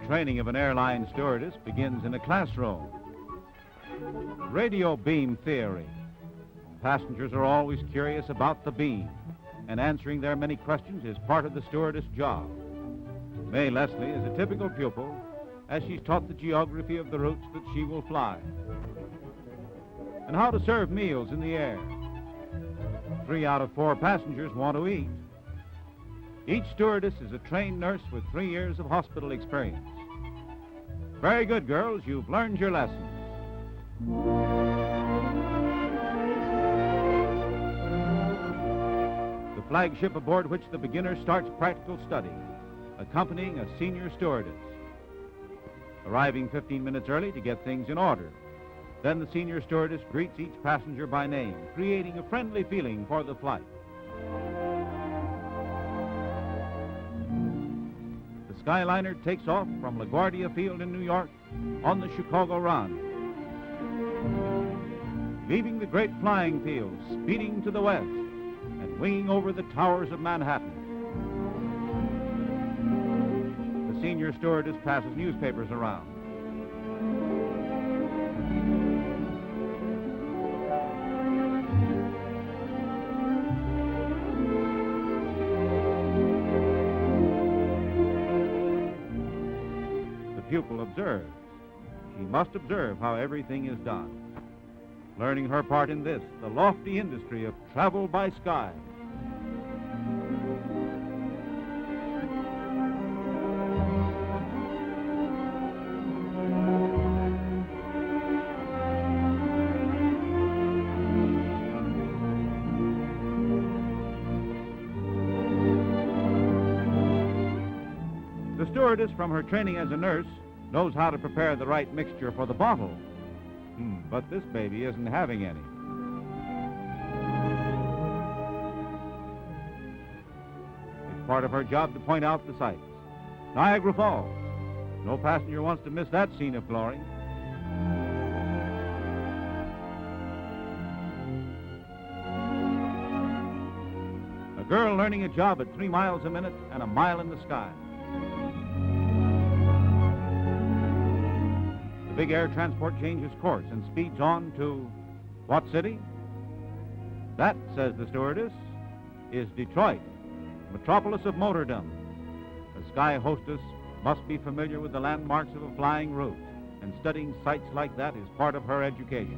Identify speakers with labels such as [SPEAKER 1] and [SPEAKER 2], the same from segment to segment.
[SPEAKER 1] training of an airline stewardess begins in a classroom. Radio beam theory. Passengers are always curious about the beam, and answering their many questions is part of the stewardess' job. May Leslie is a typical pupil as she's taught the geography of the routes that she will fly and how to serve meals in the air. 3 out of 4 passengers want to eat. Each stewardess is a trained nurse with 3 years of hospital experience. Very good, girls. You've learned your lessons. The flagship aboard which the beginner starts practical study, accompanying a senior stewardess. Arriving 15 minutes early to get things in order. Then the senior stewardess greets each passenger by name, creating a friendly feeling for the flight. The Skyliner takes off from LaGuardia Field in New York on the Chicago run, leaving the great flying fields, speeding to the west and winging over the towers of Manhattan. The senior stewardess passes newspapers around. The pupil observes. She must observe how everything is done. Learning her part in this, the lofty industry of travel by sky. The stewardess, from her training as a nurse, knows how to prepare the right mixture for the bottle. But this baby isn't having any. It's part of her job to point out the sights. Niagara Falls. No passenger wants to miss that scene of glory. A girl learning a job at 3 miles a minute and a mile in the sky. The big air transport changes course and speeds on to what city? That, says the stewardess, is Detroit, metropolis of motordom. The sky hostess must be familiar with the landmarks of a flying route, and studying sights like that is part of her education.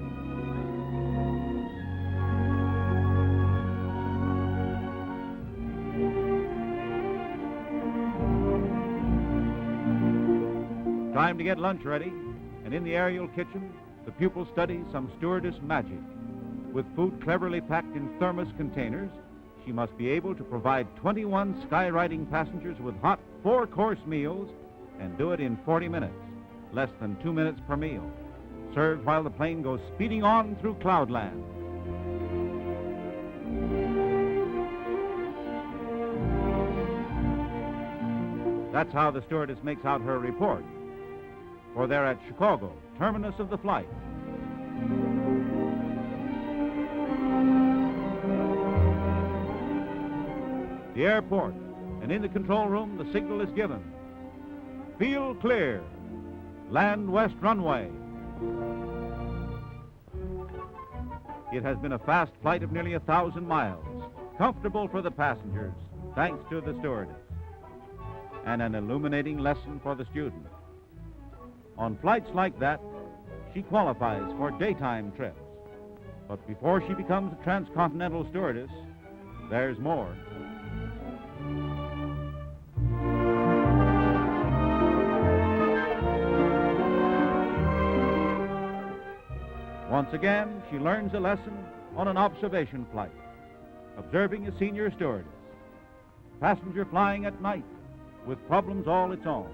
[SPEAKER 1] Time to get lunch ready. And in the aerial kitchen, the pupil studies some stewardess magic. With food cleverly packed in thermos containers, she must be able to provide 21 sky-riding passengers with hot 4-course meals and do it in 40 minutes, less than 2 minutes per meal, served while the plane goes speeding on through cloudland. That's how the stewardess makes out her report. For they're at Chicago, terminus of the flight. The airport, and in the control room, the signal is given. Field clear. Land west runway. It has been a fast flight of nearly 1,000 miles, comfortable for the passengers, thanks to the stewardess, and an illuminating lesson for the student. On flights like that, she qualifies for daytime trips. But before she becomes a transcontinental stewardess, there's more. Once again, she learns a lesson on an observation flight, observing a senior stewardess, passenger flying at night with problems all its own.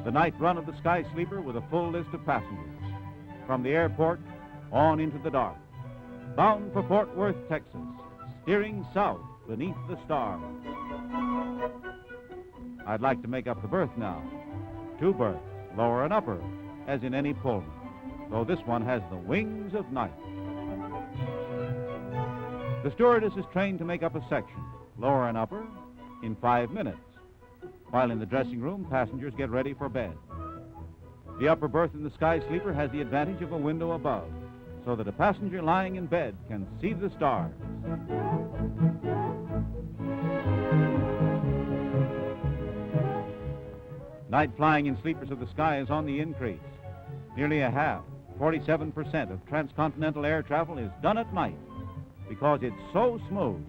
[SPEAKER 1] The night run of the Sky Sleeper with a full list of passengers. From the airport on into the dark. Bound for Fort Worth, Texas, steering south beneath the stars. I'd like to make up the berth now. 2 berths, lower and upper, as in any Pullman, though this one has the wings of night. The stewardess is trained to make up a section, lower and upper, in 5 minutes, while in the dressing room, passengers get ready for bed. The upper berth in the Sky Sleeper has the advantage of a window above, so that a passenger lying in bed can see the stars. Night flying in sleepers of the sky is on the increase. Nearly a half, 47% of transcontinental air travel is done at night because it's so smooth.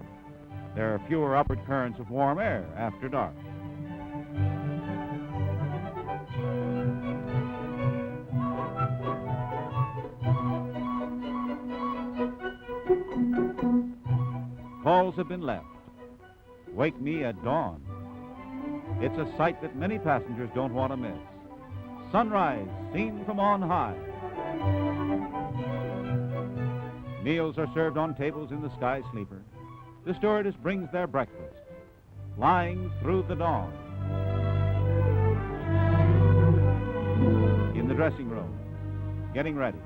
[SPEAKER 1] There are fewer upward currents of warm air after dark. Calls have been left. Wake me at dawn. It's a sight that many passengers don't want to miss. Sunrise seen from on high. Meals are served on tables in the Sky Sleeper. The stewardess brings their breakfast, flying through the dawn. In the dressing room, getting ready.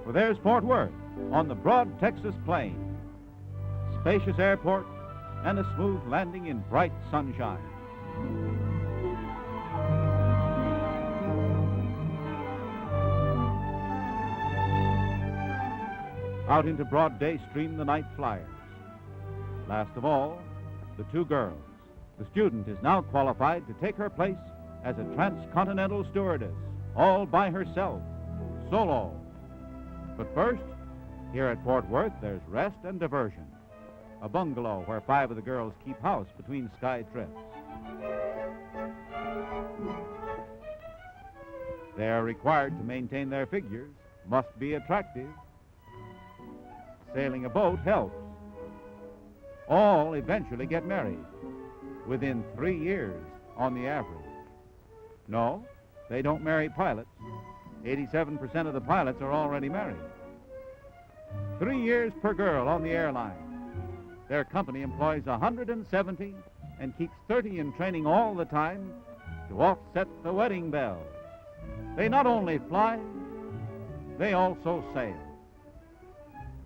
[SPEAKER 1] For there's Fort Worth on the broad Texas plain. Spacious airport and a smooth landing in bright sunshine. Out into broad day stream the night flyers. Last of all, the two girls. The student is now qualified to take her place as a transcontinental stewardess, all by herself, solo. But first, here at Fort Worth, there's rest and diversion. A bungalow where 5 of the girls keep house between sky trips. They are required to maintain their figures, must be attractive. Sailing a boat helps. All eventually get married, within 3 years on the average. No, they don't marry pilots. 87% of the pilots are already married. 3 years per girl on the airline. Their company employs 170 and keeps 30 in training all the time to offset the wedding bells. They not only fly, they also sail.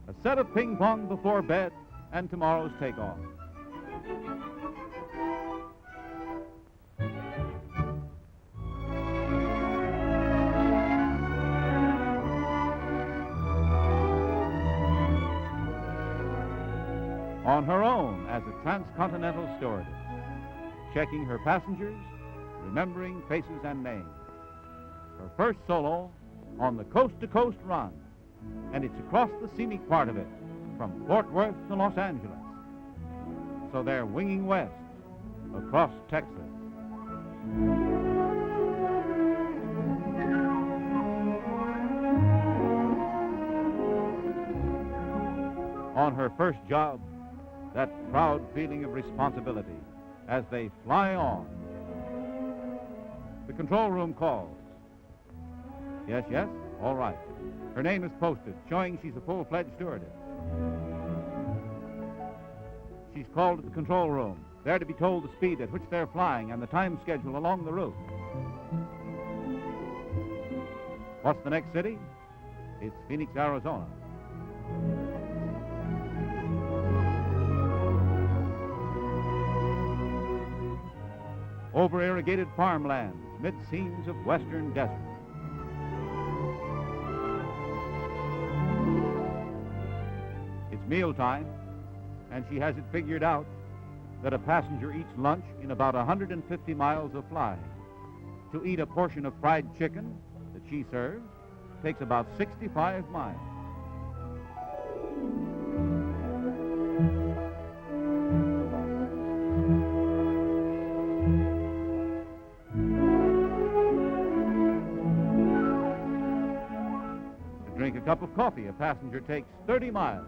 [SPEAKER 1] A set of ping pong before bed and tomorrow's takeoff. On her own as a transcontinental stewardess, checking her passengers, remembering faces and names. Her first solo on the coast-to-coast run, and it's across the scenic part of it, from Fort Worth to Los Angeles. So they're winging west, across Texas. On her first job, that proud feeling of responsibility as they fly on. The control room calls. Yes, yes, all right. Her name is posted, showing she's a full-fledged stewardess. She's called to the control room, there to be told the speed at which they're flying and the time schedule along the route. What's the next city? It's Phoenix, Arizona. Over irrigated farmlands, mid-scenes of western desert. It's mealtime, and she has it figured out that a passenger eats lunch in about 150 miles of flying. To eat a portion of fried chicken that she serves takes about 65 miles. To drink a cup of coffee, a passenger takes 30 miles.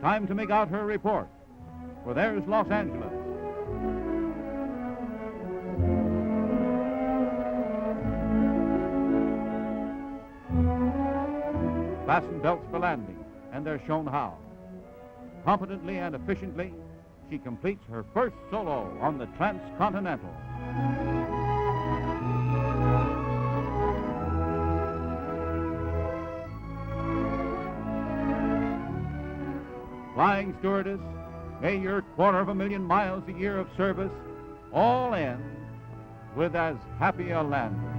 [SPEAKER 1] Time to make out her report, for there's Los Angeles. Fasten belts for landing, and they're shown how. Competently and efficiently, she completes her first solo on the Transcontinental. Flying Stewardess, may your 250,000 miles a year of service all end with as happy a landing.